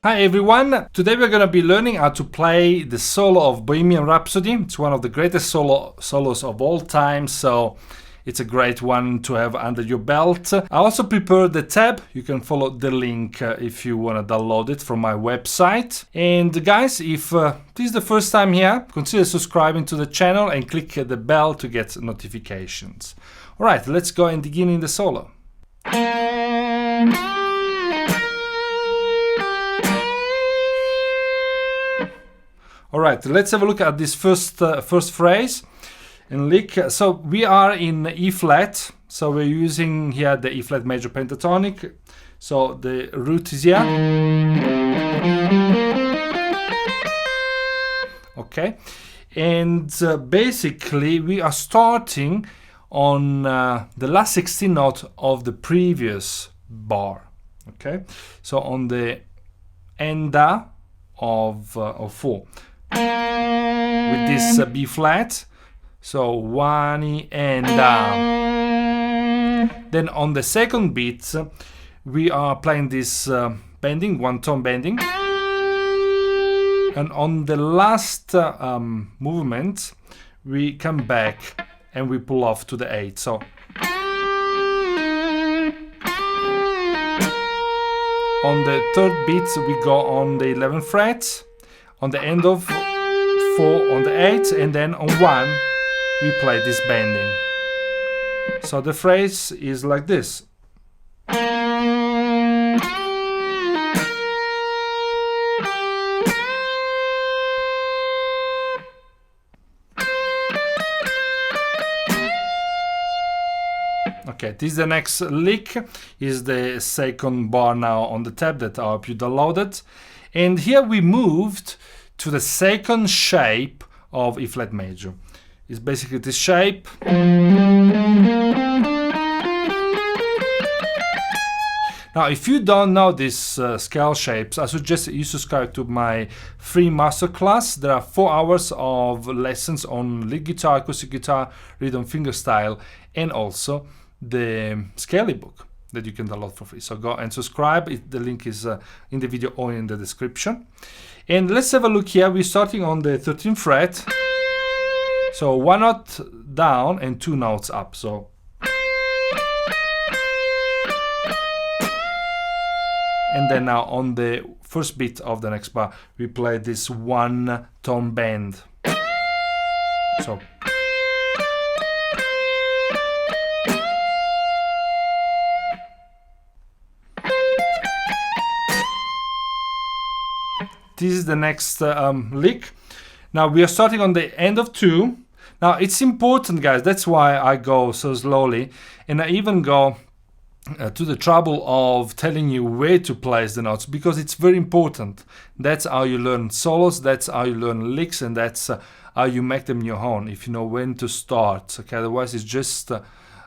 Hi everyone, today we're going to be learning how to play the solo of Bohemian Rhapsody. It's one of the greatest solos of all time, so it's a great one to have under your belt. I also prepared the tab. You can follow the link if you want to download it from my website. And guys, if this is the first time here, consider subscribing to the channel and click the bell to get notifications. Alright, let's go and begin in the solo. Alright, let's have a look at this first phrase and lick. So we are in E flat, so we're using here the E flat major pentatonic. So the root is here. Okay, and basically we are starting on the last 16 note of the previous bar. Okay, so on the enda of 4. With this B flat, so 1 E and down. Then on the second beat, we are playing this bending, one tone bending, and on the last movement, we come back and we pull off to the 8. So on the third beat, we go on the 11th fret. On the end of 4 on the 8, and then on 1 we play this bending. So the phrase is like this. Okay, this is the next lick, is the second bar now on the tab that I hope you downloaded. And here we moved to the second shape of E flat major. It's basically this shape. Now, if you don't know these scale shapes, I suggest that you subscribe to my free masterclass. There are 4 hours of lessons on lead guitar, acoustic guitar, rhythm fingerstyle, and also the scale ebook that you can download for free. So go and subscribe. The link is in the video or in the description. And let's have a look here. We're starting on the 13th fret. So 1 note down and 2 notes up. So and then now on the first beat of the next bar, we play this 1 tone bend. So this is the next lick. Now we are starting on the end of 2. Now it's important, guys, that's why I go so slowly, and I even go to the trouble of telling you where to place the notes, because it's very important. That's how you learn solos, that's how you learn licks, and that's how you make them your own, if you know when to start. Okay, otherwise it's just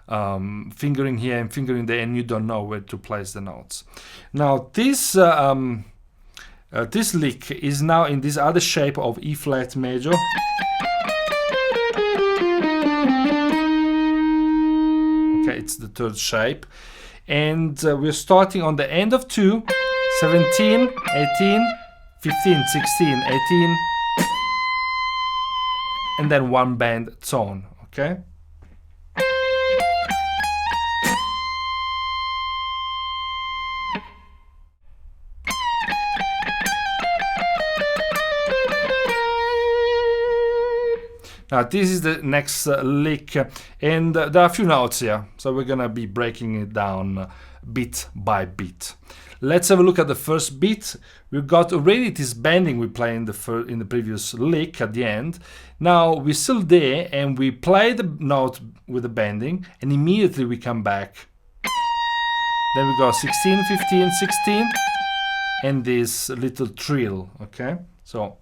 fingering here and fingering there, and you don't know where to place the notes. Now this this lick is now in this other shape of E flat major. Okay, it's the third shape. And we're starting on the end of 2, 17, 18, 15, 16, 18, and then 1 bend tone, okay? Now this is the next lick, and there are a few notes here, so we're gonna be breaking it down bit by bit. Let's have a look at the first beat. We've got already this bending we played in the previous lick at the end. Now we're still there, and we play the note with the bending, and immediately we come back. Then we go 16, 15, 16, and this little trill, okay? So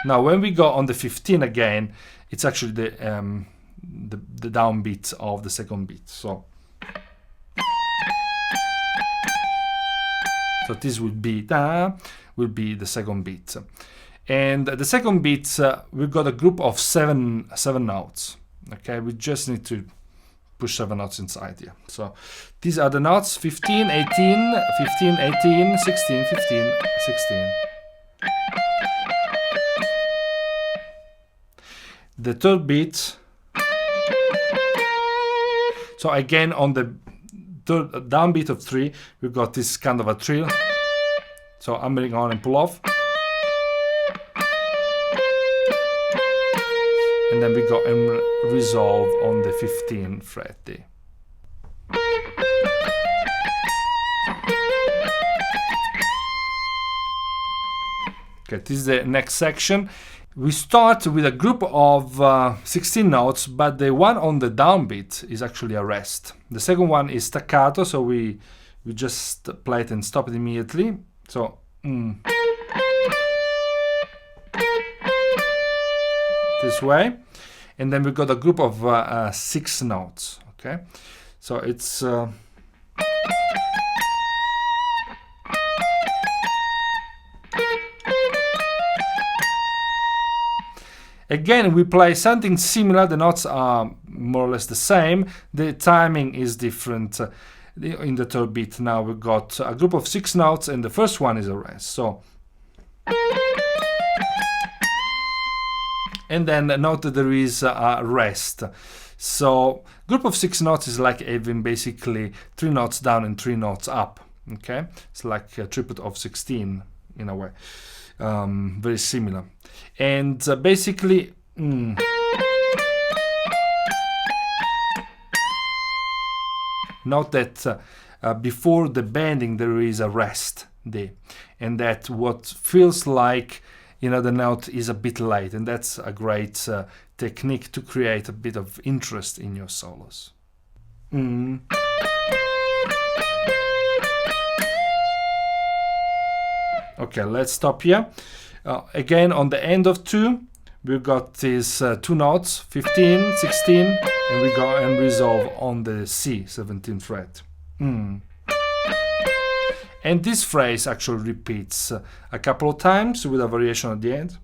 now when we go on the 15 again, it's actually the downbeat of the second beat. So this would be the second beat. And the second beat, we've got a group of seven notes. Okay, we just need to push 7 notes inside here. So these are the notes: 15, 18, 15, 18, 16, 15, 16. The third beat. So again, on the third downbeat of 3, we've got this kind of a trill. So hammering on and pull off. And then we go and resolve on the 15th fret there. Okay, this is the next section. We start with a group of 16 notes, but the one on the downbeat is actually a rest. The second one is staccato, so we just play it and stop it immediately. So this way, and then we got a group of 6 notes. Okay, so it's again, we play something similar. The notes are more or less the same. The timing is different in the third beat. Now we've got a group of 6 notes, and the first one is a rest. So, and then note that there is a rest. So group of 6 notes is like having basically 3 notes down and 3 notes up. Okay, it's like a triplet of 16 in a way. Very similar. And basically note that before the bending there is a rest there, and that what feels like, you know, the note is a bit late, and that's a great technique to create a bit of interest in your solos. Okay, let's stop here. Again, on the end of 2, we've got these 2 notes, 15, 16, and we go and resolve on the C, 17th fret. And this phrase actually repeats a couple of times with a variation at the end.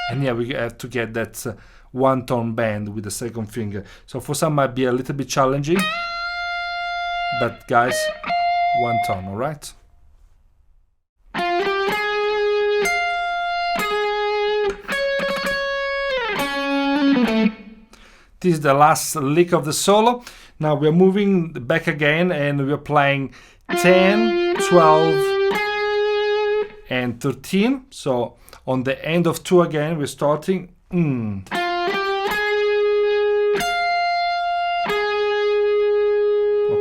And yeah, we have to get that one tone bend with the second finger. So for some might be a little bit challenging, but guys, one tone, all right? This is the last lick of the solo. Now we're moving back again, and we're playing 10, 12, and 13. So on the end of 2 again, we're starting.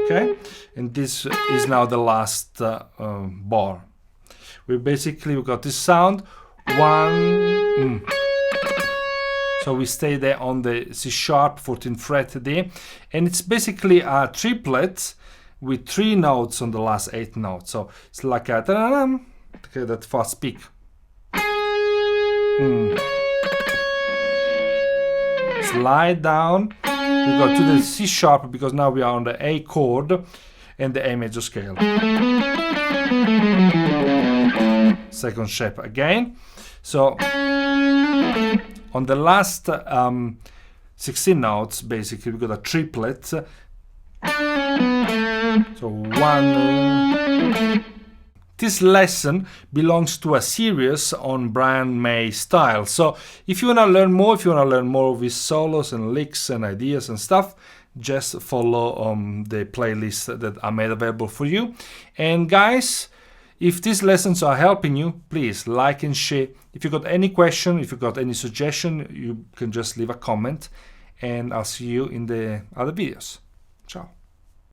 Okay, and this is now the last bar. We've got this sound, 1. So we stay there on the C sharp 14th fret there, and it's basically a triplet with 3 notes on the last 8 notes. So it's like a okay, that fast peak. Slide down. We go to the C sharp because now we are on the A chord and the A major scale. Second shape again. So on the last 16 notes, basically, we got a triplet. So 1. This lesson belongs to a series on Brian May style. So if you want to learn more, of his solos and licks and ideas and stuff, just follow the playlist that I made available for you. And guys, if these lessons are helping you, please like and share. If you got any question, if you got any suggestion, you can just leave a comment, and I'll see you in the other videos. Ciao.